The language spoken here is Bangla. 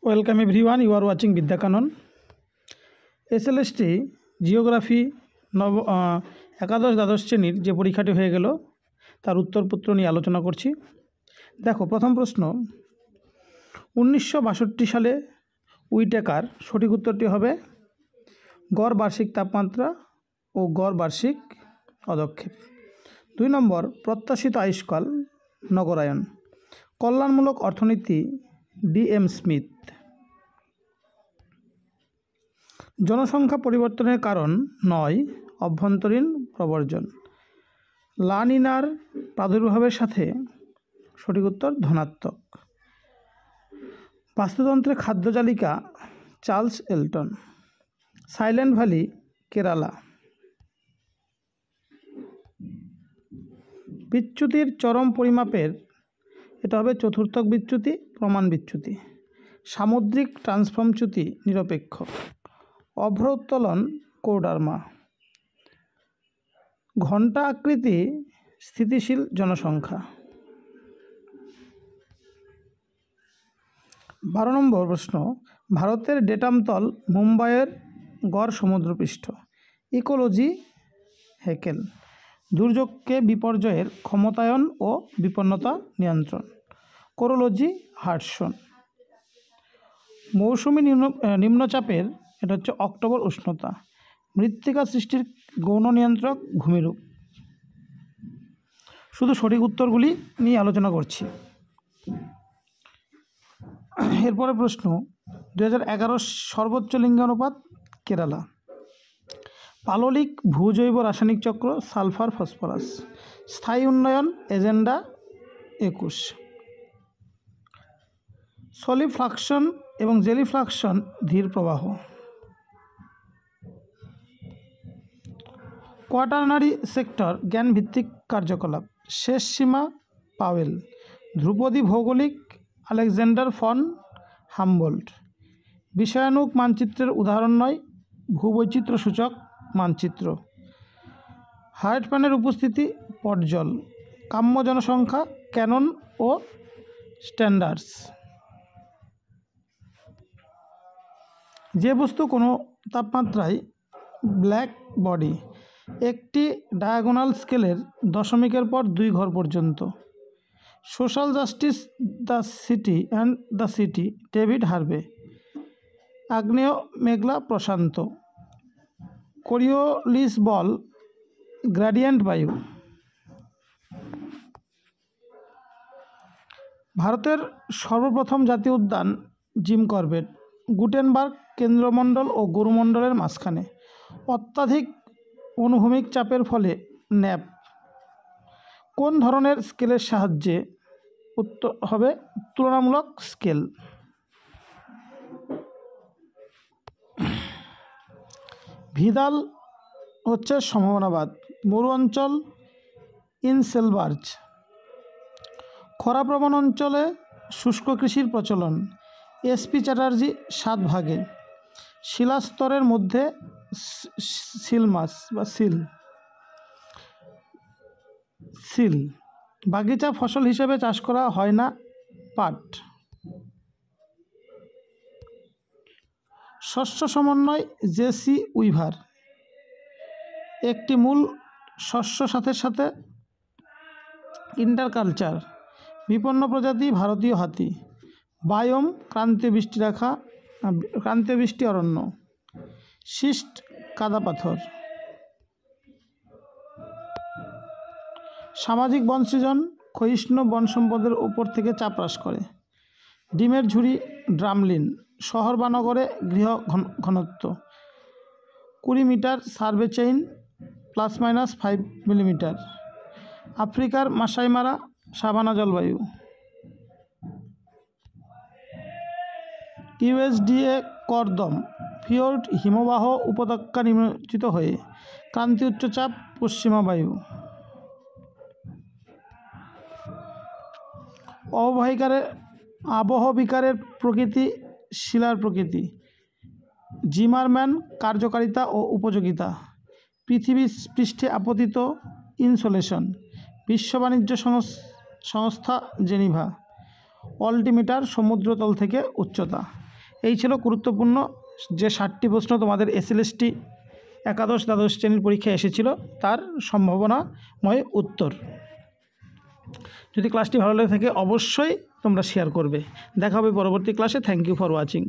Welcome everyone, you are watching Vidyakanan. SLST geography একাদশ দ্বাদশ শ্রেণীর যে পরীক্ষাটি হয়ে গেল তার উত্তরপত্র নিয়ে আলোচনা করছি। দেখো, প্রথম প্রশ্ন, 1962 সালে উইটেকার, সঠিক উত্তরটি হবে গড় বার্ষিক তাপমাত্রা ও গড় বার্ষিক পদক্ষেপ। 2 নম্বর, প্রত্যাশিত আয়ুষ্কাল নগরায়ন, কল্যাণমূলক অর্থনীতি DM স্মিথ। জনসংখ্যা পরিবর্তনের কারণ 9, অভ্যন্তরীণ প্রব্রজন। লা নিনার প্রাদুর্ভাবের সাথে, সঠিক উত্তর ধনাত্মক। বাস্তুতন্ত্রে খাদ্য তালিকা Charles Elton. Silent valley Kerala. বিচ্যুতির চরম পরিমাপের, এটা হবে চতুর্থক বিচ্যুতি, প্রমাণ বিচ্যুতি। সামুদ্রিক ট্রান্সফর্ম চ্যুতি নিরপেক্ষ। অভ্রোত্তোলন কৌডার্মা। ঘণ্টা আকৃতি স্থিতিশীল জনসংখ্যা। 12 নম্বর প্রশ্ন, ভারতের ডেটাম তল মুম্বাইয়ের গড় সমুদ্রপৃষ্ঠ। Ecology Haeckel. দুর্যোগকে বিপর্যয়ের ক্ষমতায়ন ও বিপন্নতা নিয়ন্ত্রণ। কোরোলজি হার্টসন। মৌসুমি নিম্নচাপের, এটা হচ্ছে অক্টোবর উষ্ণতা। মৃত্তিকা সৃষ্টির গৌণ নিয়ন্ত্রক ভূমিরূপ। শুধু সঠিক উত্তরগুলি নিয়ে আলোচনা করছি। এরপরে প্রশ্ন, 2011 সর্বোচ্চ লিঙ্গানুপাত কেরালা। পাললিক ভূজৈব রাসায়নিক চক্র সালফার ফসফরাস। স্থায়ী উন্নয়ন এজেন্ডা 21। সলিফ্লাকশন এবং জেলিফ্লাকশন ধীর প্রবাহ। কোয়াটারনারি সেক্টর জ্ঞানভিত্তিক কার্যকলাপ। শেষ সীমা পাওয়েল। ধ্রুপদী ভৌগোলিক আলেকজান্ডার ফন হামবোল্ট। বিষয়ানুক মানচিত্রের উদাহরণ নয়, ভূবৈচিত্র্য সূচক মানচিত্র। হার্টম্যানের উপস্থিতি পটজল। কাম্য জনসংখ্যা ক্যানন ও স্ট্যান্ডার্ডস। যে বস্তু কোনো তাপমাত্রায় ব্ল্যাক বডি, একটি ডায়াগোনাল স্কেলের দশমিকের পর 2 ঘর পর্যন্ত। Social justice, the city and the city, David Harvey. আগ্নেয় মেঘলা প্রশান্ত। কোরিওলিস বল গ্রেডিয়েন্ট বায়ু। ভারতের সর্বপ্রথম জাতীয় উদ্যান জিম করবেট। গুটেনবার্গ কেন্দ্রমণ্ডল ও গুরুমণ্ডলের মাঝখানে। অত্যাধিক অনুভূমিক চাপের ফলে ন্যাপ। কোন ধরনের স্কেলের সাহায্যে? উত্তর হবে তুলনামূলক স্কেল। ভিদাল হচ্ছে সম্ভাবনাবাদ। মরু অঞ্চল ইনসেলবার্জ। খরাপ্রবণ অঞ্চলে শুষ্ক কৃষির প্রচলন। SP চ্যাটার্জি 7 ভাগে। শিলাস্তরের মধ্যে সিল মাছ বা সিল। বাগিচা ফসল হিসেবে চাষ করা হয় না পাট। শস্য সমন্বয় JC উইভার। একটি মূল শস্য সাথে সাথে ইন্টারকালচার। বিপন্ন প্রজাতি ভারতীয় হাতি। বায়োম ক্রান্তীয় বৃষ্টি অরণ্য। শিষ্ট কাদা পাথর। সামাজিক বন সৃজন ক্ষয়িষ্ণু বন সম্পদের উপর থেকে চাপ হ্রাস করে। ডিমের ঝুড়ি ড্রামলিন। শহর বা নগরে গৃহ ঘনত্ব 20 মিটার সার্ভে চেইন ±5 মিলিমিটার। আফ্রিকার মাসাই মারা সাভানা জলবায়ু। USDA করদম ফিওর্ড হিমবাহ উপত্যকা নিমজ্জিত হয়ে। ক্রান্তীয় উচ্চচাপ পশ্চিমা বায়ু। আবহবিকারের প্রকৃতি শিলার প্রকৃতি। জিমারম্যান কার্যকারিতা ও উপযোগিতা। পৃথিবী পৃষ্ঠে আপতিত ইনসোলেশন। বিশ্ব বাণিজ্য সংস্থা জেনিভা। অল্টিমিটার সমুদ্রতল থেকে উচ্চতা। এই ছিল গুরুত্বপূর্ণ যে 60টি প্রশ্ন তোমাদের এসএলএসটি একাদশ দ্বাদশ শ্রেণীর পরীক্ষায় এসেছিল তার সম্ভাবনাময় উত্তর। যদি ক্লাসটি ভালো লেগে থাকে অবশ্যই তোমরা শেয়ার করবে। দেখা হবে পরবর্তী ক্লাসে। Thank you for watching.